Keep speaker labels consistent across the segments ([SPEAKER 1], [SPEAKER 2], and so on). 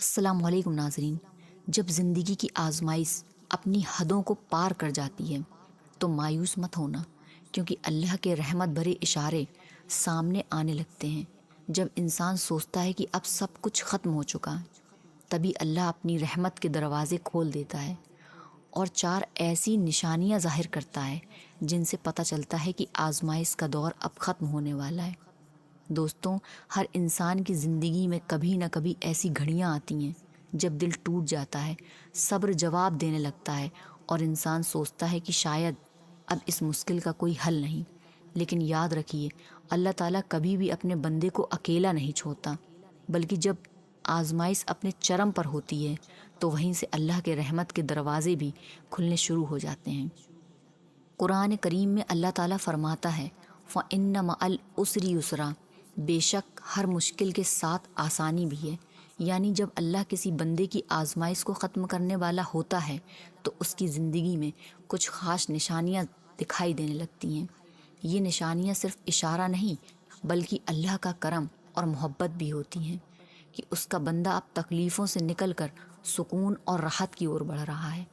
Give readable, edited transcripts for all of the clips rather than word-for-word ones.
[SPEAKER 1] السلام علیکم ناظرین. جب زندگی کی آزمائش اپنی حدوں کو پار کر جاتی ہے تو مایوس مت ہونا، کیونکہ اللہ کے رحمت بھرے اشارے سامنے آنے لگتے ہیں. جب انسان سوچتا ہے کہ اب سب کچھ ختم ہو چکا ہے، تبھی اللہ اپنی رحمت کے دروازے کھول دیتا ہے اور 4 ایسی نشانیاں ظاہر کرتا ہے جن سے پتہ چلتا ہے کہ آزمائش کا دور اب ختم ہونے والا ہے. دوستوں، ہر انسان کی زندگی میں کبھی نہ کبھی ایسی گھڑیاں آتی ہیں جب دل ٹوٹ جاتا ہے، صبر جواب دینے لگتا ہے اور انسان سوچتا ہے کہ شاید اب اس مشکل کا کوئی حل نہیں. لیکن یاد رکھیے، اللہ تعالیٰ کبھی بھی اپنے بندے کو اکیلا نہیں چھوڑتا، بلکہ جب آزمائش اپنے چرم پر ہوتی ہے تو وہیں سے اللہ کے رحمت کے دروازے بھی کھلنے شروع ہو جاتے ہیں. قرآن کریم میں اللہ تعالیٰ فرماتا ہے فَإِنَّ مَعَ الْعُسْرِ يُسْرًا، بے شک ہر مشکل کے ساتھ آسانی بھی ہے. یعنی جب اللہ کسی بندے کی آزمائش کو ختم کرنے والا ہوتا ہے تو اس کی زندگی میں کچھ خاص نشانیاں دکھائی دینے لگتی ہیں. یہ نشانیاں صرف اشارہ نہیں بلکہ اللہ کا کرم اور محبت بھی ہوتی ہیں کہ اس کا بندہ اب تکلیفوں سے نکل کر سکون اور راحت کی اور بڑھ رہا ہے.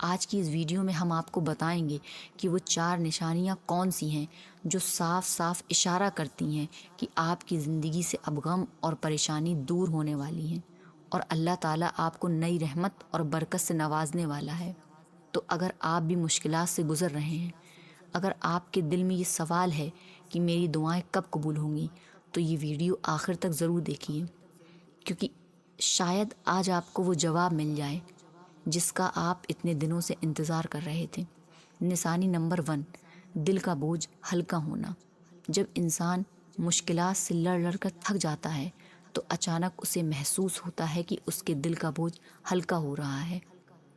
[SPEAKER 1] آج کی اس ویڈیو میں ہم آپ کو بتائیں گے کہ وہ 4 نشانیاں کون سی ہیں جو صاف صاف اشارہ کرتی ہیں کہ آپ کی زندگی سے اب غم اور پریشانی دور ہونے والی ہیں اور اللہ تعالیٰ آپ کو نئی رحمت اور برکت سے نوازنے والا ہے. تو اگر آپ بھی مشکلات سے گزر رہے ہیں، اگر آپ کے دل میں یہ سوال ہے کہ میری دعائیں کب قبول ہوں گی، تو یہ ویڈیو آخر تک ضرور دیکھیے، کیونکہ شاید آج آپ کو وہ جواب مل جائے جس کا آپ اتنے دنوں سے انتظار کر رہے تھے. نشانی نمبر 1، دل کا بوجھ ہلکا ہونا. جب انسان مشکلات سے لڑ لڑ کر تھک جاتا ہے تو اچانک اسے محسوس ہوتا ہے کہ اس کے دل کا بوجھ ہلکا ہو رہا ہے.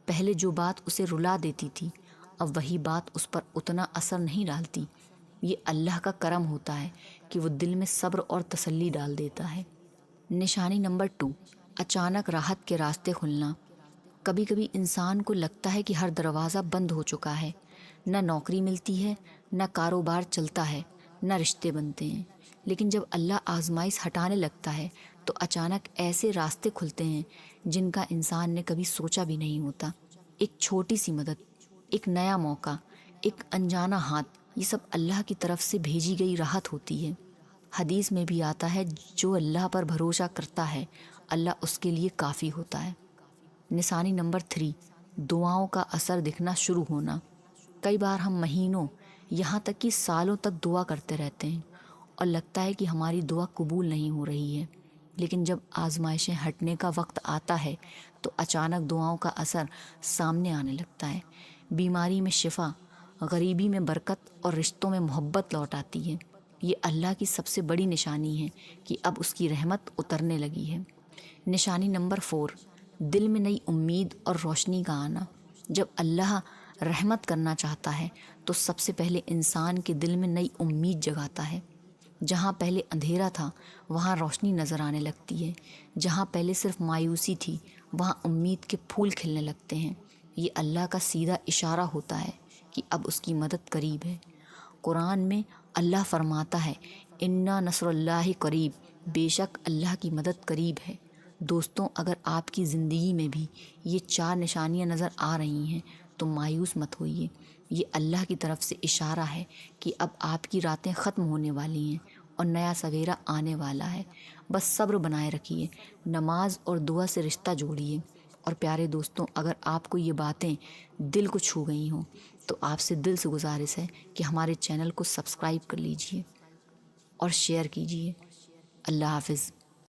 [SPEAKER 1] پہلے جو بات اسے رلا دیتی تھی اب وہی بات اس پر اتنا اثر نہیں ڈالتی. یہ اللہ کا کرم ہوتا ہے کہ وہ دل میں صبر اور تسلی ڈال دیتا ہے. نشانی نمبر 2، اچانک راحت کے راستے کھلنا. کبھی کبھی انسان کو لگتا ہے کہ ہر دروازہ بند ہو چکا ہے، نہ نوکری ملتی ہے، نہ کاروبار چلتا ہے، نہ رشتے بنتے ہیں. لیکن جب اللہ آزمائش ہٹانے لگتا ہے تو اچانک ایسے راستے کھلتے ہیں جن کا انسان نے کبھی سوچا بھی نہیں ہوتا. ایک چھوٹی سی مدد، ایک نیا موقع، ایک انجانا ہاتھ، یہ سب اللہ کی طرف سے بھیجی گئی راحت ہوتی ہے. حدیث میں بھی آتا ہے جو اللہ پر بھروسہ کرتا ہے اللہ اس کے لیے کافی ہوتا ہے. نشانی نمبر 3، دعاؤں کا اثر دکھنا شروع ہونا. کئی بار ہم مہینوں یہاں تک کہ سالوں تک دعا کرتے رہتے ہیں اور لگتا ہے کہ ہماری دعا قبول نہیں ہو رہی ہے. لیکن جب آزمائشیں ہٹنے کا وقت آتا ہے تو اچانک دعاؤں کا اثر سامنے آنے لگتا ہے. بیماری میں شفا، غریبی میں برکت اور رشتوں میں محبت لوٹ آتی ہے. یہ اللہ کی سب سے بڑی نشانی ہے کہ اب اس کی رحمت اترنے لگی ہے. نشانی نمبر 4، دل میں نئی امید اور روشنی کا آنا. جب اللہ رحمت کرنا چاہتا ہے تو سب سے پہلے انسان کے دل میں نئی امید جگاتا ہے. جہاں پہلے اندھیرا تھا وہاں روشنی نظر آنے لگتی ہے. جہاں پہلے صرف مایوسی تھی وہاں امید کے پھول کھلنے لگتے ہیں. یہ اللہ کا سیدھا اشارہ ہوتا ہے کہ اب اس کی مدد قریب ہے. قرآن میں اللہ فرماتا ہے اِنَّ نَصْرَ اللّٰہِ قریب، بے شک اللہ کی مدد قریب ہے. دوستوں، اگر آپ کی زندگی میں بھی یہ 4 نشانیاں نظر آ رہی ہیں تو مایوس مت ہوئیے. یہ اللہ کی طرف سے اشارہ ہے کہ اب آپ کی راتیں ختم ہونے والی ہیں اور نیا سویرا آنے والا ہے. بس صبر بنائے رکھیے، نماز اور دعا سے رشتہ جوڑیے. اور پیارے دوستوں، اگر آپ کو یہ باتیں دل کو چھو گئی ہوں تو آپ سے دل سے گزارش ہے کہ ہمارے چینل کو سبسکرائب کر لیجئے اور شیئر کیجئے. اللہ حافظ.